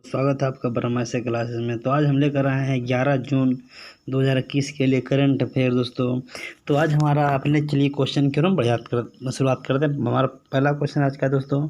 स्वागत है आपका ब्रह्मा से क्लासेस में। तो आज हम लेकर आए हैं 11 जून 2021 के लिए करंट अफेयर दोस्तों। तो आज हमारा अपने चलिए क्वेश्चन के शुरुआत करते हैं। हमारा पहला क्वेश्चन आज का दोस्तों,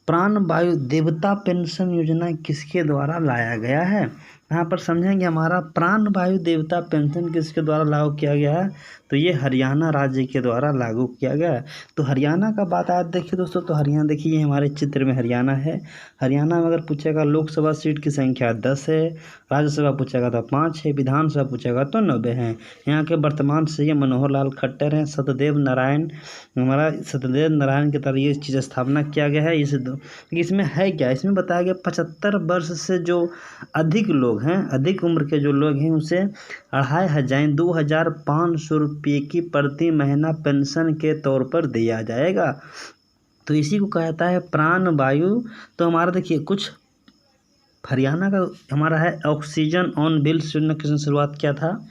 प्राण वायु देवता पेंशन योजना किसके द्वारा लाया गया है। यहाँ पर समझेंगे हमारा प्राण वायु देवता पेंशन किसके द्वारा लागू किया गया है। तो ये हरियाणा राज्य के द्वारा लागू किया गया है। तो हरियाणा का बात आज देखिए दोस्तों, तो हरियाणा देखिए हमारे चित्र में हरियाणा है। हरियाणा में अगर पूछेगा लोकसभा सीट की संख्या 10 है, राज्यसभा पूछेगा तो 5 है, विधानसभा पूछेगा तो 90 है। यहाँ के वर्तमान सीएम मनोहर लाल खट्टर हैं। सत्यदेव नारायण की तरह ये चीज़ स्थापना किया गया है। इसमें है क्या, इसमें बताया गया 75 वर्ष से जो अधिक लोग हैं, अधिक उम्र के जो लोग हैं, उसे 2,500 रुपये की प्रति महीना पेंशन के तौर पर दिया जाएगा। तो इसी को कहता है प्राण वायु। तो हमारा देखिए कुछ हरियाणा का हमारा है ऑक्सीजन ऑन व्हील्स योजना किसने शुरुआत किया था।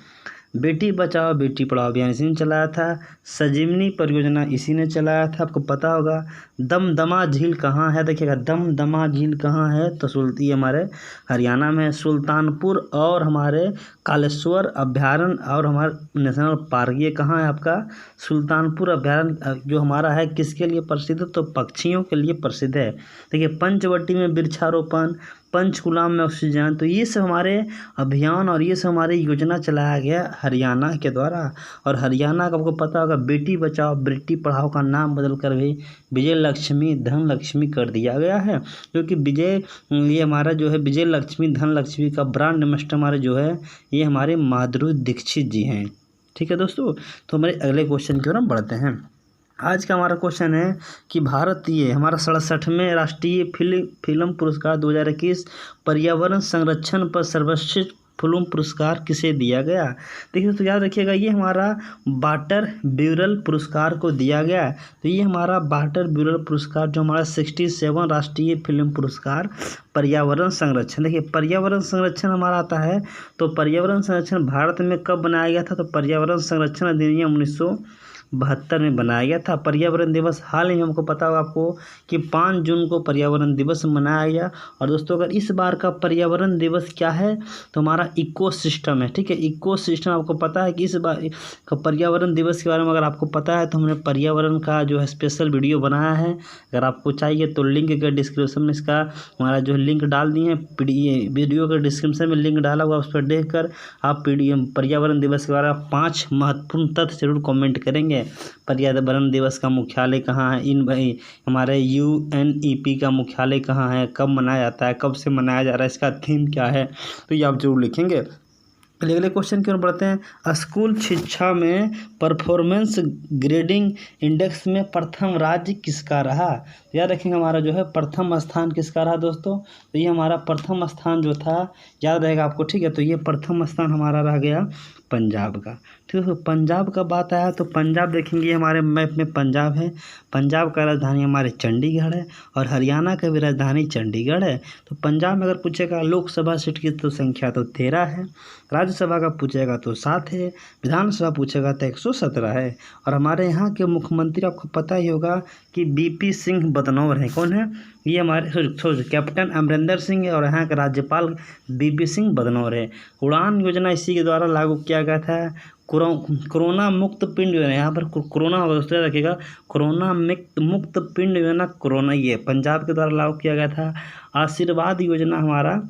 बेटी बचाओ बेटी पढ़ाओ अभियान इसी ने चलाया था। संजीवनी परियोजना इसी ने चलाया था। आपको पता होगा दमदमा झील कहाँ है, देखिएगा दमदमा झील कहाँ है, तो सुल्ती हमारे हरियाणा में। सुल्तानपुर और हमारे कालेश्वर अभ्यारण्य और हमारे नेशनल पार्क ये कहाँ है आपका, सुल्तानपुर अभ्यारण्य जो हमारा है किसके लिए प्रसिद्ध है, तो पक्षियों के लिए प्रसिद्ध है। देखिए पंचवटी में वृक्षारोपण, पंचकुला में ऑक्सीजन, तो ये सब हमारे अभियान और ये सब हमारी योजना चलाया गया हरियाणा के द्वारा। और हरियाणा का आपको पता होगा बेटी बचाओ बेटी पढ़ाओ का नाम बदल कर भी विजय लक्ष्मी धन लक्ष्मी कर दिया गया है, क्योंकि ये हमारा जो है विजय लक्ष्मी धन लक्ष्मी का ब्रांड एम्बेसडर हमारे जो है ये हमारे माधुरी दीक्षित जी हैं। ठीक है दोस्तों, तो हमारे अगले क्वेश्चन की ओर हम बढ़ते हैं। आज का हमारा क्वेश्चन है कि भारतीय हमारा 67वें राष्ट्रीय फिल्म पुरस्कार 2021 पर्यावरण संरक्षण पर सर्वश्रेष्ठ फिल्म पुरस्कार किसे दिया गया। देखिए तो याद रखिएगा ये हमारा वाटर ब्यूरल पुरस्कार को दिया गया। तो ये हमारा वाटर ब्यूरल पुरस्कार जो हमारा 67 राष्ट्रीय फिल्म पुरस्कार पर्यावरण संरक्षण, देखिए पर्यावरण संरक्षण हमारा आता है। तो पर्यावरण संरक्षण भारत में कब बनाया गया था, तो पर्यावरण संरक्षण अधिनियम 1972 में बनाया गया था। पर्यावरण दिवस हाल ही हमको पता होगा आपको कि 5 जून को पर्यावरण दिवस मनाया गया। और दोस्तों अगर इस बार का पर्यावरण दिवस क्या है, तो हमारा इकोसिस्टम है। ठीक है, इकोसिस्टम आपको पता है कि इस बार का पर्यावरण दिवस के बारे में अगर आपको पता है तो हमने पर्यावरण का जो है स्पेशल वीडियो बनाया है। अगर आपको चाहिए तो लिंक के डिस्क्रिप्शन में इसका हमारा जो लिंक डाल दिए हैं, वीडियो के डिस्क्रिप्शन में लिंक डाला हुआ, उस पर देख कर आप पर्यावरण दिवस के बारे में 5 महत्वपूर्ण तथ्य जरूर कॉमेंट करेंगे। पर्यावरण दिवस का मुख्यालय कहाँ है, हमारे UNEP का मुख्यालय कहाँ है, कब मनाया जाता है, कब से मनाया जा रहा है, इसका थीम क्या है, तो ये आप जरूर लिखेंगे। अगले क्वेश्चन की ओर बढ़ते हैं। स्कूल शिक्षा में परफॉर्मेंस ग्रेडिंग इंडेक्स में प्रथम राज्य किसका रहा। याद रखेंगे हमारा जो है प्रथम स्थान किसका रहा दोस्तों, तो ये हमारा प्रथम स्थान जो था याद रहेगा आपको। ठीक है, तो ये प्रथम स्थान हमारा रह गया पंजाब का। ठीक है, तो पंजाब का बात आया तो पंजाब देखेंगे हमारे मैप में पंजाब है। पंजाब का राजधानी हमारे चंडीगढ़ है और हरियाणा का भी राजधानी चंडीगढ़ है। तो पंजाब में अगर पूछेगा लोकसभा सीट की तो संख्या तो 13 है, राज्यसभा का पूछेगा तो 7 है, विधानसभा पूछेगा तो 117 है। और हमारे यहाँ के मुख्यमंत्री आपको पता ही होगा कि BP सिंह बदनौर हैं। कौन है ये, हमारे कैप्टन अमरिंदर सिंह है और यहाँ के राज्यपाल BP सिंह बदनौर है। उड़ान योजना इसी के द्वारा लागू किया गया था। कोरोना मुक्त पिंड योजना, यहाँ पर कोरोना होगा दोस्तों रखिएगा, कोरोना मुक्त पिंड योजना कोरोना ये पंजाब के द्वारा लागू किया गया था। आशीर्वाद योजना हमारा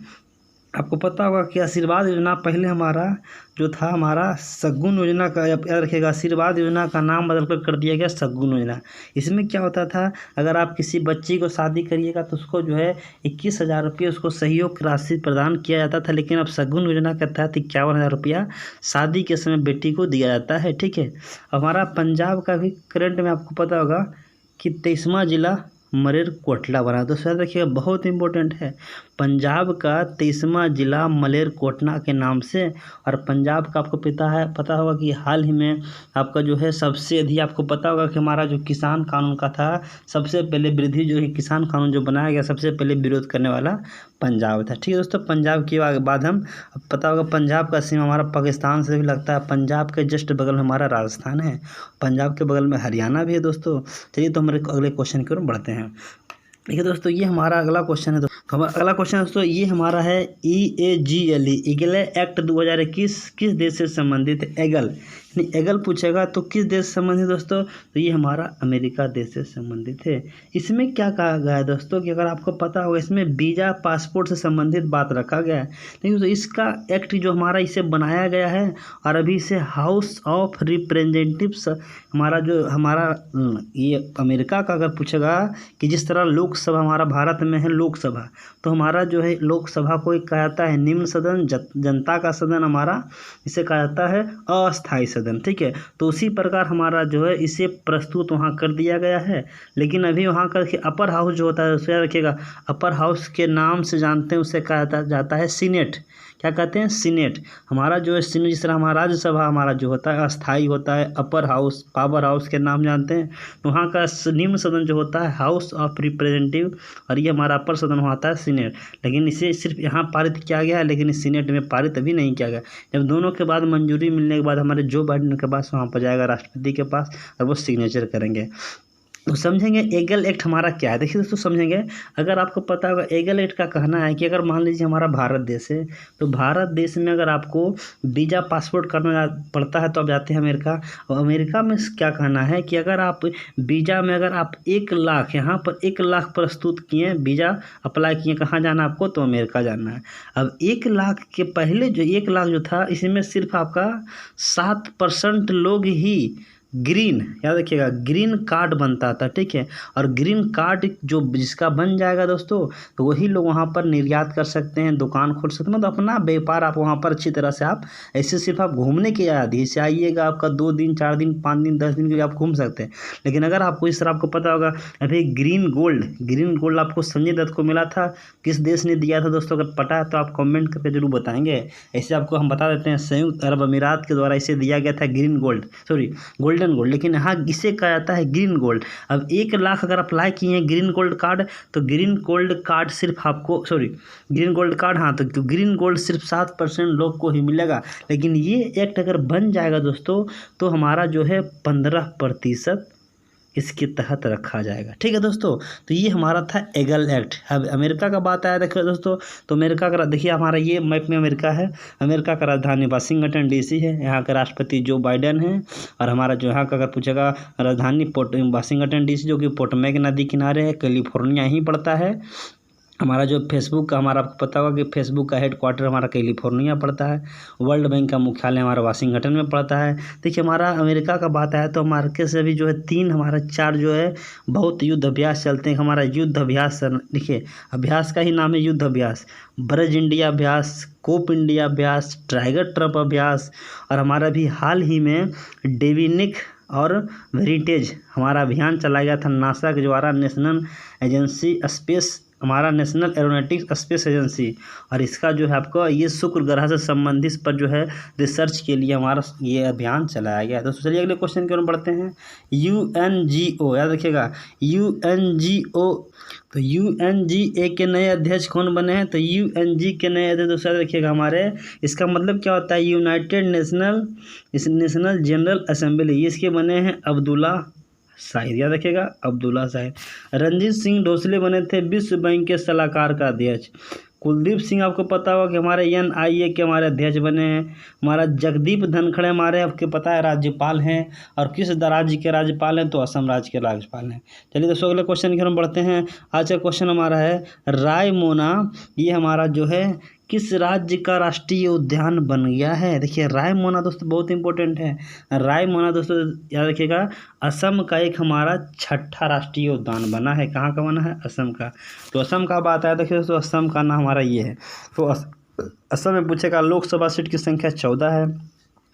आपको पता होगा कि आशीर्वाद योजना पहले हमारा जो था हमारा शगुन योजना का, याद रखिएगा आशीर्वाद योजना का नाम बदल कर दिया गया शगुन योजना। इसमें क्या होता था, अगर आप किसी बच्ची को शादी करिएगा तो उसको जो है 21,000 रुपये उसको सहयोग राशि प्रदान किया जाता था। लेकिन अब शगुन योजना के तहत 51,000 रुपया शादी के समय बेटी को दिया जाता है। ठीक है, हमारा पंजाब का भी करंट में आपको पता होगा कि 23वां जिला मलेरकोटला बना। तो शायद देखिएगा बहुत इंपॉर्टेंट है, पंजाब का 23वां जिला मलेरकोटला के नाम से। और पंजाब का आपको पता होगा कि हाल ही में आपका जो है सबसे अधिक आपको पता होगा कि हमारा जो किसान कानून का था सबसे पहले वृद्धि जो है किसान कानून जो बनाया गया सबसे पहले विरोध करने वाला पंजाब था। ठीक है दोस्तों, पंजाब के बाद हम पता होगा पंजाब का सीमा हमारा पाकिस्तान से भी लगता है। पंजाब के जस्ट बगल में हमारा राजस्थान है, पंजाब के बगल में हरियाणा भी है दोस्तों। चलिए तो हमारे अगले क्वेश्चन की ओर बढ़ते हैं। देखिए दोस्तों, ये हमारा अगला क्वेश्चन है। तो अगला क्वेश्चन दोस्तों ये हमारा है EAGLE ईगल एक्ट 2021 किस देश से संबंधित है? एगल पूछेगा तो किस देश से संबंधित दोस्तों? तो ये हमारा अमेरिका देश से संबंधित है। इसमें क्या कहा गया है दोस्तों कि अगर आपको पता होगा, इसमें वीज़ा पासपोर्ट से संबंधित बात रखा गया है। लेकिन तो इसका एक्ट जो हमारा इसे बनाया गया है और अभी इसे हाउस ऑफ रिप्रेजेंटेटिव्स हमारा ये अमेरिका का अगर पूछेगा कि जिस तरह लोकसभा हमारा भारत में है लोकसभा, तो हमारा जो है लोकसभा को एक कहा जाता है निम्न सदन, जनता का सदन हमारा इसे कहा जाता है अस्थायी सदन। ठीक है, तो उसी प्रकार हमारा जो है इसे प्रस्तुत वहाँ कर दिया गया है। लेकिन अभी वहाँ का अपर हाउस जो होता है उसे रखिएगा, अपर हाउस के नाम से जानते हैं, उसे कहा जाता है सीनेट। क्या कहते हैं? सीनेट। हमारा जो है सीनेट, जिस तरह हमारा राज्यसभा हमारा जो होता है अस्थाई होता है, अपर हाउस पावर हाउस के नाम जानते हैं, तो वहाँ का निम्न सदन जो होता है हाउस ऑफ रिप्रेजेंटेटिव, और ये हमारा अपर सदन होता है सीनेट। लेकिन इसे सिर्फ यहाँ पारित किया गया है, लेकिन इस सीनेट में पारित अभी नहीं किया गया। जब दोनों के बाद मंजूरी मिलने के बाद हमारे जो बाइडेन के पास वहाँ पर जाएगा राष्ट्रपति के पास, और वो सिग्नेचर करेंगे। तो समझेंगे एगल एक्ट हमारा क्या है। देखिए दोस्तों समझेंगे, अगर आपको पता होगा एगल एक्ट का कहना है कि अगर मान लीजिए हमारा भारत देश है, तो भारत देश में अगर आपको वीज़ा पासपोर्ट करना पड़ता है तो आप जाते हैं अमेरिका। और अमेरिका में क्या कहना है कि अगर आप वीज़ा में अगर आप 1 लाख यहाँ पर 1 लाख प्रस्तुत किए, वीज़ा अप्लाई किए, कहाँ जाना आपको? तो अमेरिका जाना है। अब 1 लाख के पहले जो 1 लाख जो था, इसमें सिर्फ आपका 7% लोग ही ग्रीन, याद रखिएगा, ग्रीन कार्ड बनता था। ठीक है, और ग्रीन कार्ड जो जिसका बन जाएगा दोस्तों, तो वही लोग वहाँ पर निर्यात कर सकते हैं, दुकान खोल सकते हैं, मतलब अपना व्यापार आप वहाँ पर अच्छी तरह से आप ऐसे सिर्फ आप घूमने की आदि से आइएगा, आपका 2 दिन 4 दिन 5 दिन 10 दिन के लिए आप घूम सकते हैं। लेकिन अगर आपको इस तरह आपको पता होगा, अभी ग्रीन गोल्ड आपको संजय दत्त को मिला था, किस देश ने दिया था दोस्तों? अगर पता है तो आप कमेंट करके जरूर बताएंगे। ऐसे आपको हम बता देते हैं, संयुक्त अरब अमीरात के द्वारा इसे दिया गया था गोल्डन गोल्ड, लेकिन यहाँ इसे कहा जाता है ग्रीन गोल्ड। अब 1 लाख अगर अप्लाई किए हैं ग्रीन गोल्ड कार्ड, तो ग्रीन गोल्ड कार्ड सिर्फ आपको ग्रीन गोल्ड कार्ड, हाँ, तो ग्रीन गोल्ड सिर्फ 7% लोग को ही मिलेगा। लेकिन ये एक्ट अगर बन जाएगा दोस्तों, तो हमारा जो है 15% इसके तहत रखा जाएगा। ठीक है दोस्तों, तो ये हमारा था एगल एक्ट। अब अमेरिका का बात आया देखिए दोस्तों, तो अमेरिका का देखिए हमारा ये मैप में अमेरिका है। अमेरिका का राजधानी वाशिंगटन DC है, यहाँ के राष्ट्रपति जो बाइडेन है। और हमारा जो यहाँ का अगर पूछेगा राजधानी वाशिंगटन DC, जो कि पोटोमैक नदी किनारे है, कैलिफोर्निया ही पड़ता है। हमारा जो फेसबुक का हमारा आपको पता होगा कि फेसबुक का हेडक्वार्टर हमारा कैलिफोर्निया पड़ता है। वर्ल्ड बैंक का मुख्यालय हमारा वाशिंगटन में पड़ता है। देखिए हमारा अमेरिका का बात आया तो अमेरिका से भी जो है 4 जो है बहुत युद्ध अभ्यास चलते हैं। हमारा युद्ध अभ्यास देखिए, अभ्यास का ही नाम है युद्ध अभ्यास। ब्रज इंडिया अभ्यास, कोप इंडिया अभ्यास, टाइगर ट्रम्प अभ्यास, और हमारा भी हाल ही में डेविनिक और वेरिटेज हमारा अभियान चलाया गया था नासा के द्वारा, नेशनल एरोनॉटिक्स स्पेस एजेंसी। और इसका जो है आपको ये शुक्र ग्रह से संबंधित पर जो है रिसर्च के लिए हमारा ये अभियान चलाया गया है। तो चलिए अगले क्वेश्चन की ओर बढ़ते हैं। UNGO, याद रखिएगा UNGO, तो UNGA के नए अध्यक्ष कौन बने हैं? तो UNG के नए अध्यक्ष दूसरा रखिएगा हमारे, इसका मतलब क्या होता है? यूनाइटेड नेशनल जनरल असेंबली, इसके बने हैं अब्दुल्ला शाहिद, याद रखिएगा अब्दुल्ला शाहिद। रणजीत सिंह भोसले बने थे विश्व बैंक के सलाहकार का अध्यक्ष। कुलदीप सिंह आपको पता होगा कि हमारे NIA के हमारे अध्यक्ष बने हैं। हमारा जगदीप धनखड़ हमारे आपको पता है राज्यपाल हैं। और किस राज्य के राज्यपाल हैं? तो असम राज्य के राज्यपाल हैं। चलिए दोस्तों अगले क्वेश्चन की हम बढ़ते हैं। आज का क्वेश्चन हमारा है रायमोना, ये हमारा जो है किस राज्य का राष्ट्रीय उद्यान बन गया है? देखिए रायमोना दोस्तों बहुत इंपॉर्टेंट है। रायमोना दोस्तों याद रखिएगा असम का एक हमारा 6ठा राष्ट्रीय उद्यान बना है। कहाँ का बना है? असम का। तो असम का बात आया देखिए दोस्तों, असम का नाम हमारा ये है। तो असम में पूछेगा लोकसभा सीट की संख्या 14 है,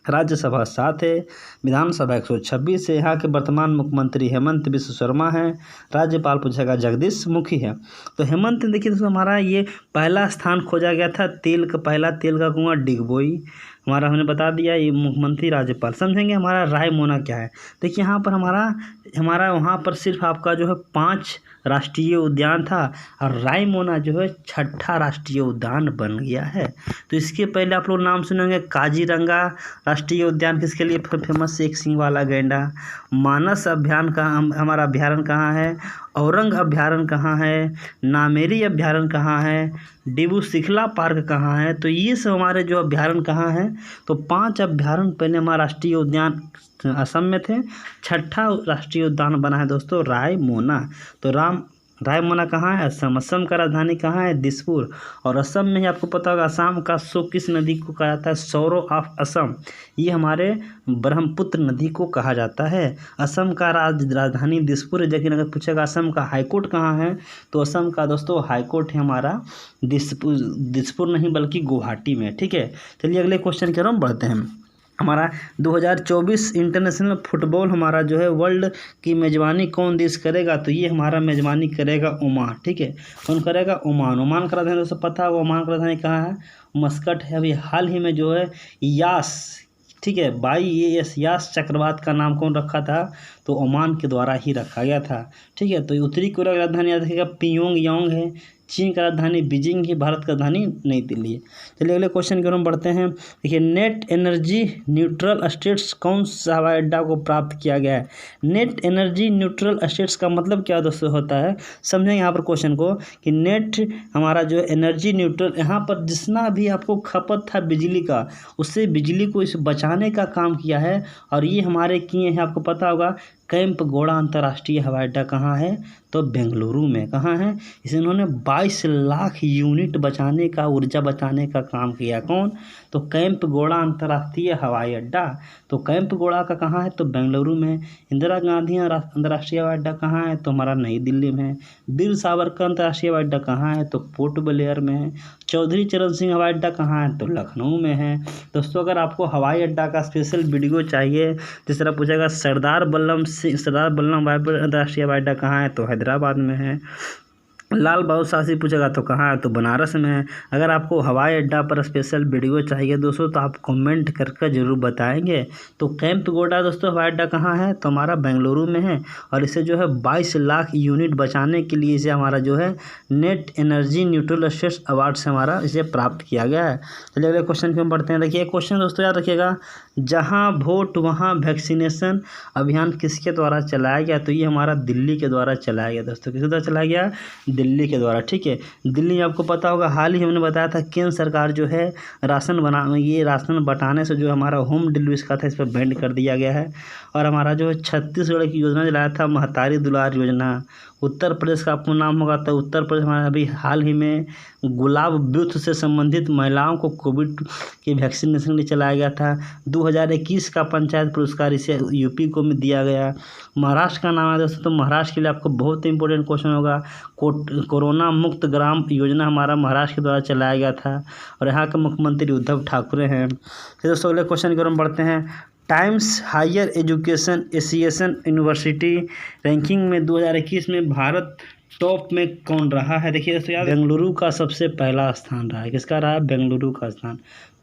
राज्यसभा 7 है, विधानसभा 126 है। यहाँ के वर्तमान मुख्यमंत्री हेमंत बिस्व शर्मा हैं। राज्यपाल पूछेगा जगदीश मुखी है। तो हेमंत देखिए दोस्तों हमारा ये पहला स्थान खोजा गया था, पहला तेल का कुआं डिगबोई हमारा हमने बता दिया। ये मुख्यमंत्री राज्यपाल। समझेंगे हमारा रायमोना क्या है। देखिए यहाँ पर हमारा वहाँ पर सिर्फ आपका जो है 5 राष्ट्रीय उद्यान था और रायमोना जो है 6ठा राष्ट्रीय उद्यान बन गया है। तो इसके पहले आप लोग नाम सुनेंगे काजीरंगा राष्ट्रीय उद्यान किसके लिए फेमस है, एक सींग वाला गैंडा। मानस अभ्यारण्य कहाँ, हमारा अभ्यारण्य कहाँ है, औरंग अभ्यारण्य कहाँ है, नामेरी अभ्यारण्य कहाँ है, डिब्रू सिखला पार्क कहाँ है। तो ये सब हमारे जो अभ्यारण्य कहाँ हैं, तो 5 अभ्यारण्य पहले हमारा राष्ट्रीय उद्यान असम में थे। 6ठा राष्ट्रीय उद्यान बना है दोस्तों रायमोना। तो रायमोना कहाँ है, असम। असम का राजधानी कहाँ है, दिसपुर। और असम में ही आपको पता होगा असम का सो किस नदी को कहा जाता है, सौरो ऑफ असम। ये हमारे ब्रह्मपुत्र नदी को कहा जाता है। असम का राजधानी दिसपुर है। लेकिन अगर पूछेगा असम का हाईकोर्ट कहाँ है, तो असम का दोस्तों हाईकोर्ट है हमारा दिसपुर नहीं बल्कि गुवाहाटी में। ठीक है, चलिए अगले क्वेश्चन की ओर हम बढ़ते हैं। हमारा 2024 इंटरनेशनल फुटबॉल हमारा जो है वर्ल्ड की मेज़बानी कौन देश करेगा, तो ये हमारा मेज़बानी करेगा ओमान। ठीक है, कौन करेगा, ओमान। ओमान का राजधानी दोस्तों पता होगा, ओमान का राजधानी कहाँ है, मस्कट है। अभी हाल ही में जो है यास, ठीक है, यास चक्रवात का नाम कौन रखा था, तो ओमान के द्वारा ही रखा गया था। ठीक है, तो उत्तरी कोरिया की राजधानी याद रखिएगा प्योंगयांग है। चीन का राजधानी बीजिंग है। भारत का राजधानी नई दिल्ली है। चलिए अगले क्वेश्चन की ओर हम बढ़ते हैं। देखिए, नेट एनर्जी न्यूट्रल स्टेट्स कौन सा हवाई अड्डा को प्राप्त किया गया है। नेट एनर्जी न्यूट्रल स्टेट्स का मतलब क्या दोस्तों होता है, समझें यहाँ पर क्वेश्चन को कि नेट हमारा जो एनर्जी न्यूट्रल, यहाँ पर जितना भी आपको खपत था बिजली का, उससे बिजली को इस बचाने का काम किया है। और ये हमारे किए हैं, आपको पता होगा कैंप गौड़ा अंतर्राष्ट्रीय हवाई अड्डा कहाँ है, तो बेंगलुरु में। कहाँ है, इसे इन्होंने 22 लाख यूनिट बचाने का, ऊर्जा बचाने का काम किया। कौन, तो कैंप गौड़ा अंतर्राष्ट्रीय हवाई अड्डा। तो कैंप गौड़ा का कहाँ है, तो बेंगलुरु में। इंदिरा गांधी अंतर्राष्ट्रीय हवाई अड्डा कहाँ है, तो हमारा नई दिल्ली में है। वीर सावरकर अंतर्राष्ट्रीय हवाई अड्डा कहाँ है, तो पोर्ट ब्लेयर में है। चौधरी चरण सिंह हवाई अड्डा कहाँ है, तो लखनऊ में है। दोस्तों अगर आपको हवाई अड्डा का स्पेशल वीडियो चाहिए, जिस तरह पूछेगा सरदार वल्लभ भाई अंतर्राष्ट्रीय हवाई अड्डा कहाँ है, तो हैदराबाद में है। लाल बहादुर शास्त्री पूछेगा तो कहाँ है, तो बनारस में है। अगर आपको हवाई अड्डा पर स्पेशल वीडियो चाहिए दोस्तों, तो आप कमेंट करके ज़रूर बताएंगे। तो कैंप गौड़ा दोस्तों हवाई अड्डा कहाँ है, तो हमारा बेंगलुरु में है। और इसे जो है 22 लाख यूनिट बचाने के लिए इसे हमारा जो है net energy neutral states award से हमारा इसे प्राप्त किया गया है। चलिए अगले क्वेश्चन की हम बढ़ते हैं। देखिए क्वेश्चन दोस्तों याद रखिएगा, जहाँ वोट वहाँ वैक्सीनेशन अभियान किसके द्वारा चलाया गया, तो ये हमारा दिल्ली के द्वारा चलाया गया। दोस्तों किसके द्वारा चलाया गया, दिल्ली के द्वारा। ठीक है, दिल्ली में आपको पता होगा हाल ही हमने बताया था केंद्र सरकार जो है राशन बंटाने से जो हमारा होम डिलीवरी का था, इस पर बैंड कर दिया गया है। और हमारा जो है छत्तीसगढ़ की योजना चलाया था महतारी दुलार योजना। उत्तर प्रदेश का आपको नाम होगा, तो उत्तर प्रदेश हमारा अभी हाल ही में गुलाब बूथ से संबंधित महिलाओं को कोविड की वैक्सीनेशन के लिए चलाया गया था। 2021 का पंचायत पुरस्कार इसे यूपी को में दिया गया। महाराष्ट्र का नाम है दोस्तों, तो महाराष्ट्र के लिए आपको बहुत इंपॉर्टेंट क्वेश्चन होगा। कोरोना मुक्त ग्राम योजना हमारा महाराष्ट्र के द्वारा चलाया गया था और यहाँ के मुख्यमंत्री उद्धव ठाकरे हैं। फिर दोस्तों अगले क्वेश्चन की ओर हम बढ़ते हैं। Times Higher Education association university ranking में 2021 में भारत टॉप में कौन रहा है। देखिए दोस्तों यार, बेंगलुरु का सबसे पहला स्थान रहा है। किसका रहा है, बेंगलुरु का स्थान।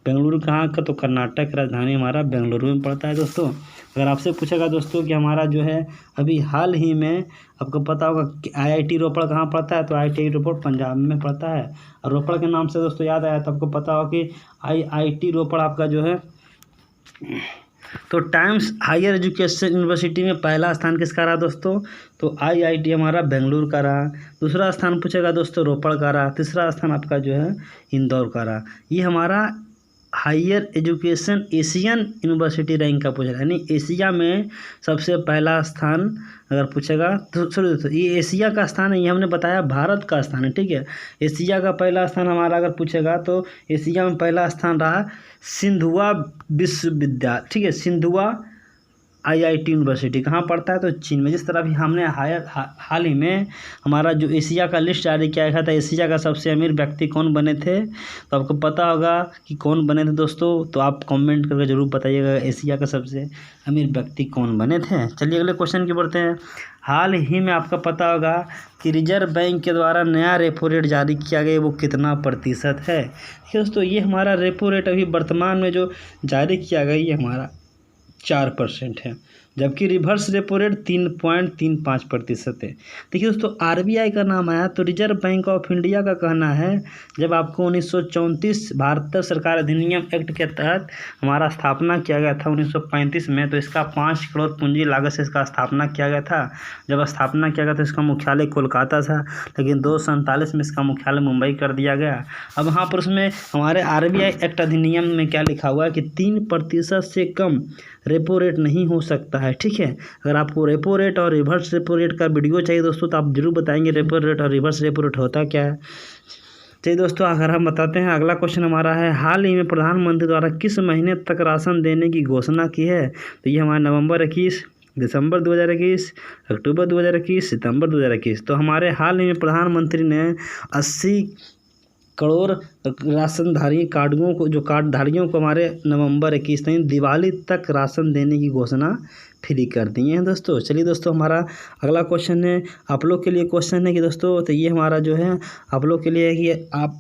बेंगलुरु कहाँ का, तो कर्नाटक राजधानी हमारा बेंगलुरु में पड़ता है। दोस्तों अगर आपसे पूछेगा दोस्तों कि हमारा जो है अभी हाल ही में आपको पता होगा कि IIT रोपड़ कहाँ पड़ता है, तो IIT रोपड़ पंजाब में पड़ता है। और रोपड़ के नाम से दोस्तों याद आया तो आपको पता होगा कि IIT रोपड़ आपका जो है, तो टाइम्स हायर एजुकेशन यूनिवर्सिटी में पहला स्थान किसका रहा दोस्तों, तो IIT हमारा बेंगलुरु का रहा। दूसरा स्थान पूछेगा दोस्तों रोपड़ का रहा। तीसरा स्थान आपका जो है इंदौर का रहा। ये हमारा Higher Education Asian university rank का पूछेगा, यानी एशिया में सबसे पहला स्थान अगर पूछेगा तो सॉरी दोस्तों, ये एशिया का स्थान है, ये हमने बताया भारत का स्थान है। ठीक है, एशिया का पहला स्थान हमारा अगर पूछेगा तो एशिया में पहला स्थान रहा सिंधुआ विश्वविद्यालय। ठीक है, सिंधुआ IIT यूनिवर्सिटी कहाँ पड़ता है, तो चीन में। जिस तरह भी हमने हाल ही में हमारा जो एशिया का लिस्ट जारी किया गया था, एशिया का सबसे अमीर व्यक्ति कौन बने थे, तो आपको पता होगा कि कौन बने थे दोस्तों, तो आप कमेंट करके ज़रूर बताइएगा एशिया का सबसे अमीर व्यक्ति कौन बने थे। चलिए अगले क्वेश्चन की बढ़ते हैं। हाल ही में आपका पता होगा कि रिजर्व बैंक के द्वारा नया रेपो रेट जारी किया गया, वो कितना प्रतिशत है। देखिए दोस्तों, ये हमारा रेपो रेट अभी वर्तमान में जो जारी किया गया ये हमारा 4% है। जबकि रिवर्स रेपो रेट 3.35% है। देखिए दोस्तों, आरबीआई का नाम आया तो रिजर्व बैंक ऑफ इंडिया का कहना है जब आपको 1934 भारत सरकार अधिनियम एक्ट के तहत हमारा स्थापना किया गया था 1935 में, तो इसका 5 करोड़ पूंजी लागत से इसका स्थापना किया गया था। जब स्थापना किया गया तो इसका मुख्यालय कोलकाता था, लेकिन 247 में इसका मुख्यालय मुंबई कर दिया गया। अब वहाँ पर उसमें हमारे आरबीआई एक्ट अधिनियम में क्या लिखा हुआ है कि 3% से कम रेपो रेट नहीं हो सकता है। ठीक है, अगर आपको रेपो रेट और रिवर्स रेपो रेट का वीडियो चाहिए दोस्तों तो आप जरूर बताएंगे रेपो रेट और रिवर्स रेपो रेट होता क्या है। चलिए दोस्तों, अगर हम बताते हैं, अगला क्वेश्चन हमारा है, हाल ही में प्रधानमंत्री द्वारा किस महीने तक राशन देने की घोषणा की है? तो ये हमारा नवंबर 21, दिसंबर 2021, अक्टूबर 2021, सितंबर 2021। तो हमारे हाल ही में प्रधानमंत्री ने 80 करोड़ राशनधारी कार्डों को, जो कार्डधारियों को हमारे नवंबर 21 तक दिवाली तक राशन देने की घोषणा फ्री कर दिए हैं दोस्तों। चलिए दोस्तों, हमारा अगला क्वेश्चन है, आप लोग के लिए क्वेश्चन है कि दोस्तों, तो ये हमारा जो है आप लोग के लिए है कि आप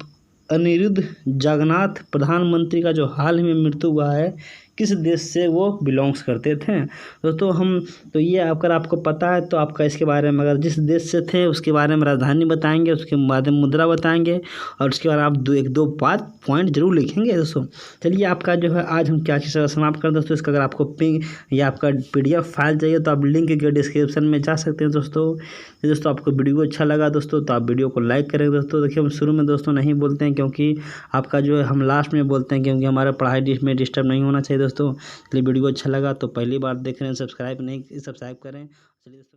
अनिरुद्ध जगन्नाथ प्रधानमंत्री का जो हाल ही में मृत्यु हुआ है, किस देश से वो बिलोंग्स करते थे? दोस्तों हम तो ये अगर आपको पता है तो आपका इसके बारे में, अगर जिस देश से थे उसके बारे में राजधानी बताएंगे, उसके बाद में मुद्रा बताएंगे, और उसके बाद आप एक दो पॉइंट जरूर लिखेंगे दोस्तों। चलिए, आपका जो है आज हम क्या चीज़ समाप्त करें दोस्तों। इसका अगर आपको पिंग या आपका PDF फाइल चाहिए तो आप लिंक के डिस्क्रिप्शन में जा सकते हैं दोस्तों। दोस्तों आपको वीडियो अच्छा लगा दोस्तों तो आप वीडियो को लाइक करें दोस्तों। देखिए, हम शुरू में दोस्तों नहीं बोलते हैं क्योंकि आपका जो है हम लास्ट में बोलते हैं, क्योंकि हमारा पढ़ाई में डिस्टर्ब नहीं होना चाहिए दोस्तों। इसलिए वीडियो अच्छा लगा तो पहली बार देख रहे हैं, सब्सक्राइब करें। चलिए दोस्तों।